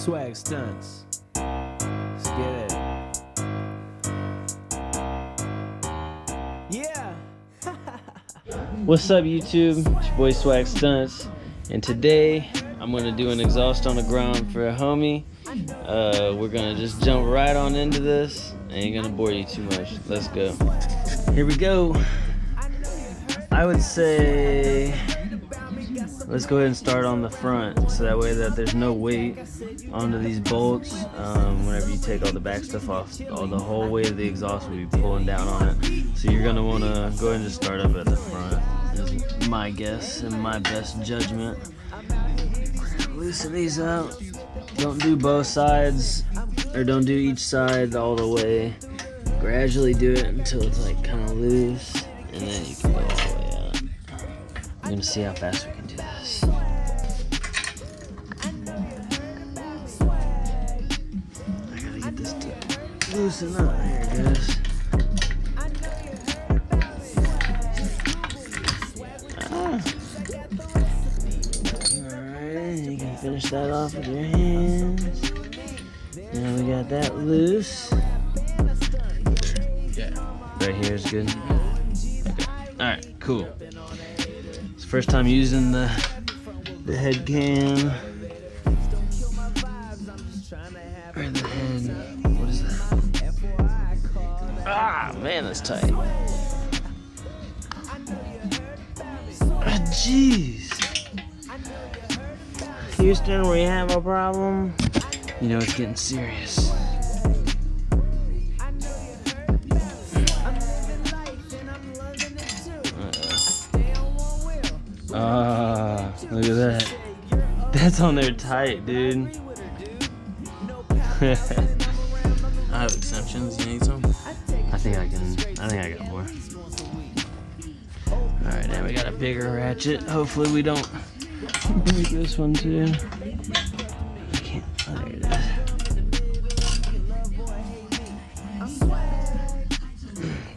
Swag Stunts. Let's get it. Yeah. What's up, YouTube? It's your boy Swag Stunts, and today I'm gonna do an exhaust on the ground for a homie. We're gonna just jump right on into this. I ain't gonna bore you too much. Let's go. Here we go. I would say let's go ahead and start on the front, so that way that there's no weight onto these bolts. Whenever you take all the back stuff off, the whole weight of the exhaust will be pulling down on it. So you're gonna want to go ahead and just start up at the front. Is my guess and my best judgment. Loosen these up. Don't do both sides, or don't do each side all the way. Gradually do it until it's like kind of loose, and then you can go all the way out. I'm gonna see how fast we can do this. I gotta get this to loosen up. Here it goes. Alright, you can finish that off with your hands. Now we got that loose. Right here is good. Okay. Alright, cool. It's the first time using the head cam. Or the head. What is that? Ah, man, that's tight. Ah, jeez. Houston, we have a problem. You know it's getting serious. Look at that. That's on there tight, dude. I have exceptions. You need some? I think I got more. Alright, now we got a bigger ratchet. Hopefully we don't break this one too. I can't. Oh, there it is.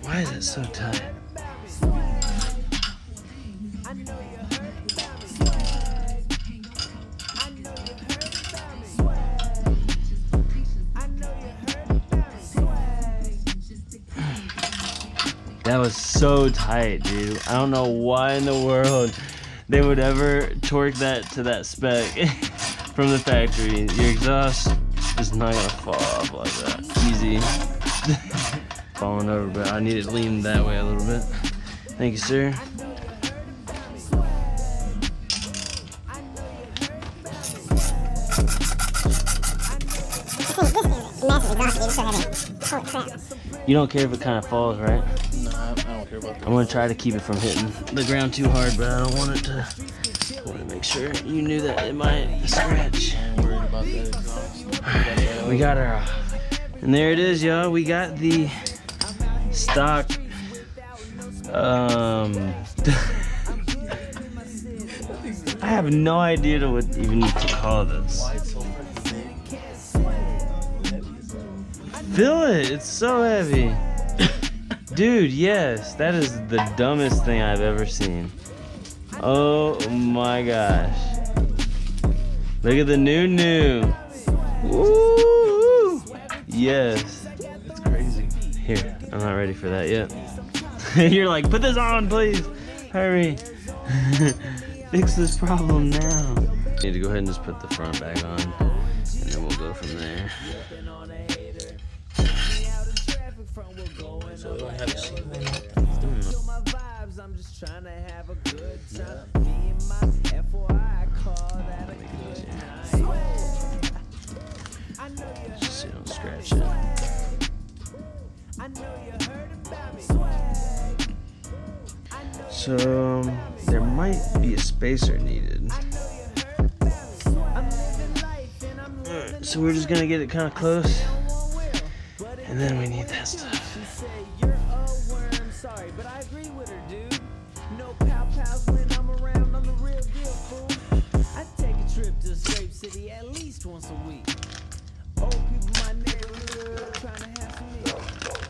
Why is it so tight? That was so tight, dude. I don't know why in the world they would ever torque that to that spec from the factory. Your exhaust is not gonna fall off like that. Easy. Falling over, but I need it leaned that way a little bit. Thank you, sir. You don't care if it kind of falls, right? No, I don't care about that. I'm gonna try to keep it from hitting the ground too hard, but I don't want it to. I want to make sure you knew that it might scratch. I'm worried about that exhaust. Alright, we got her off. And there it is, y'all. We got the stock. I have no idea what even to call this. Feel it, it's so heavy. Dude, yes, that is the dumbest thing I've ever seen. Oh my gosh. Look at the new. Woo! Yes. It's crazy. Here, I'm not ready for that yet. You're like, put this on, please. Hurry. Fix this problem now. Need to go ahead and just put the front back on, and then we'll go from there. So we don't have a seat. Just so you don't scratch it. So there might be a spacer needed. Alright, so we're just gonna get it kind of close, and then we need that stuff. At least once a week. Old people in my neighborhood trying to have some me.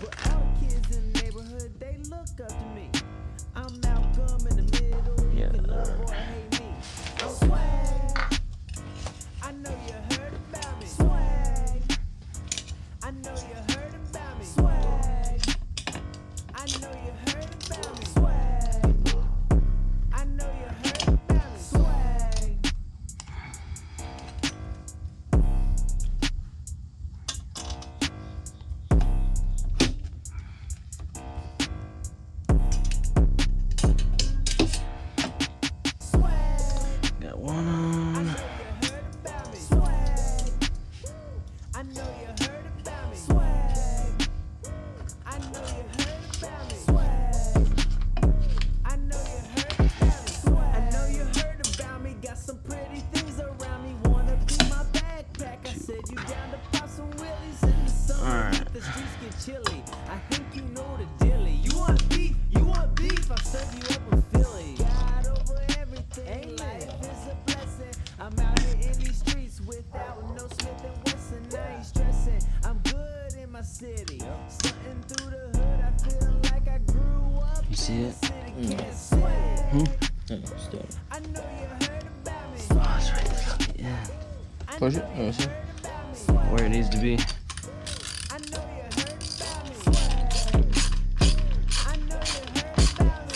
But all the kids in the neighborhood, they look up to me. I'm Malcolm in the middle. Yeah. You can love or hate me. I'm Swag. I know you heard about me. get chilly. I think you know the dilly. You want beef? You want beef? I'll serve you up a Philly. God over everything. Life is a blessing. I'm out here in these streets without no Smith and Wesson. I ain't stressing. I'm good in my city. Stunting through the hood. I feel like I grew up. You see it? Can't sweat it. Stop. I know you heard about me. Oh, it's right there at the end. Push it. Let me see. Where it needs to be. I know you heard about me. I know you heard about me.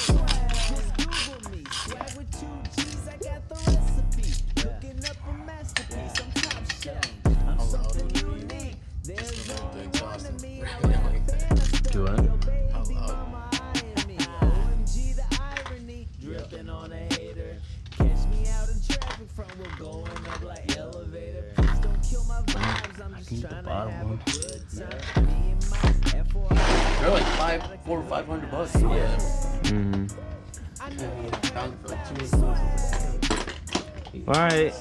Just Google me. Swag with 2 G's. I got the recipe. Cooking up a masterpiece. I'm top chef. I'm something unique. There's only one of me. I'm a fan of stuff. Do what? Yo, baby mama eyeing me. OMG, the irony. Dripping on a hater. Catch me out in traffic from we're going up like elevator. Please don't kill my vibes. I'm just eat the trying to bottom have one. a good time. Me and my F4. They're like $400 or $500. Yeah. Mm-hmm. Found it for like $2. Alright.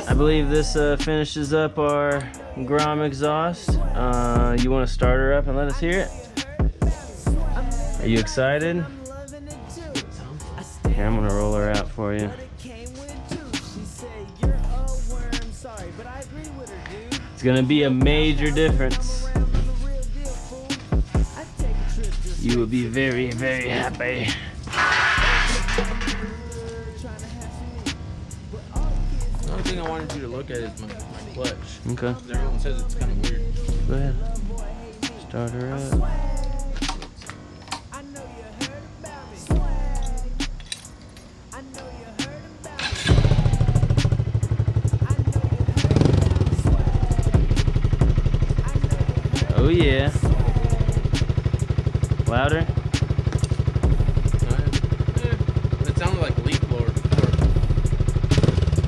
I believe this finishes up our grom exhaust. You want to start her up and let us hear it? Are you excited? Here, I'm gonna roll her out for you. It's gonna be a major difference. You will be very, very happy. The only thing I wanted you to look at is my clutch. Okay, Everyone says it's kind of weird. go ahead. Start her up. Oh yeah. Louder? It sounded like a leaf blower.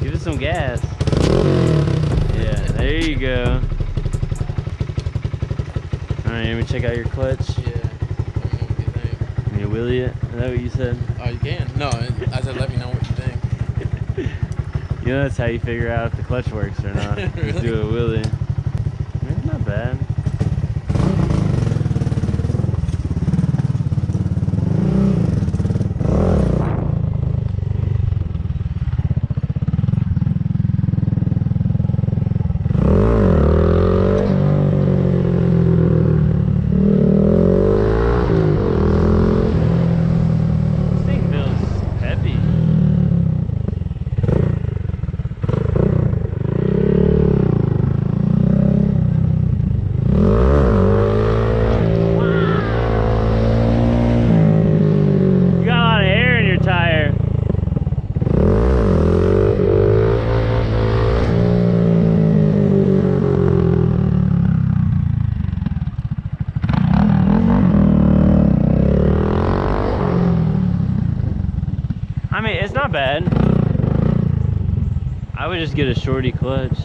Give it some gas. Yeah, there you go. Alright, let me check out your clutch. Yeah. Let me know what you think. Can you wheelie it? Is that what you said? Oh, you can? No, I said let me know what you think. You know that's how you figure out if the clutch works or not. Just Really? do a wheelie. It's not bad. This thing feels heavy. You got a lot of air in your tire. I mean, it's not bad. I would just get a shorty clutch.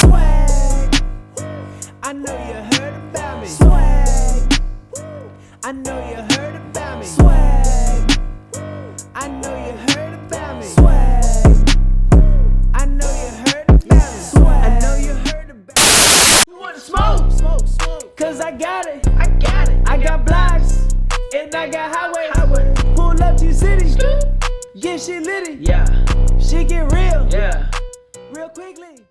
Swag. I know you heard about me. Swag. I know you heard about me. Swag. I know you heard about me. Swag. I know you heard about me. Swag. I know you heard about me. You wanna smoke? Smoke, smoke. Cause I got it. I got it. I got blocks. And I got highway. Pull up to your city. Get shit litty. Yeah, Shit get real. yeah. Real quickly.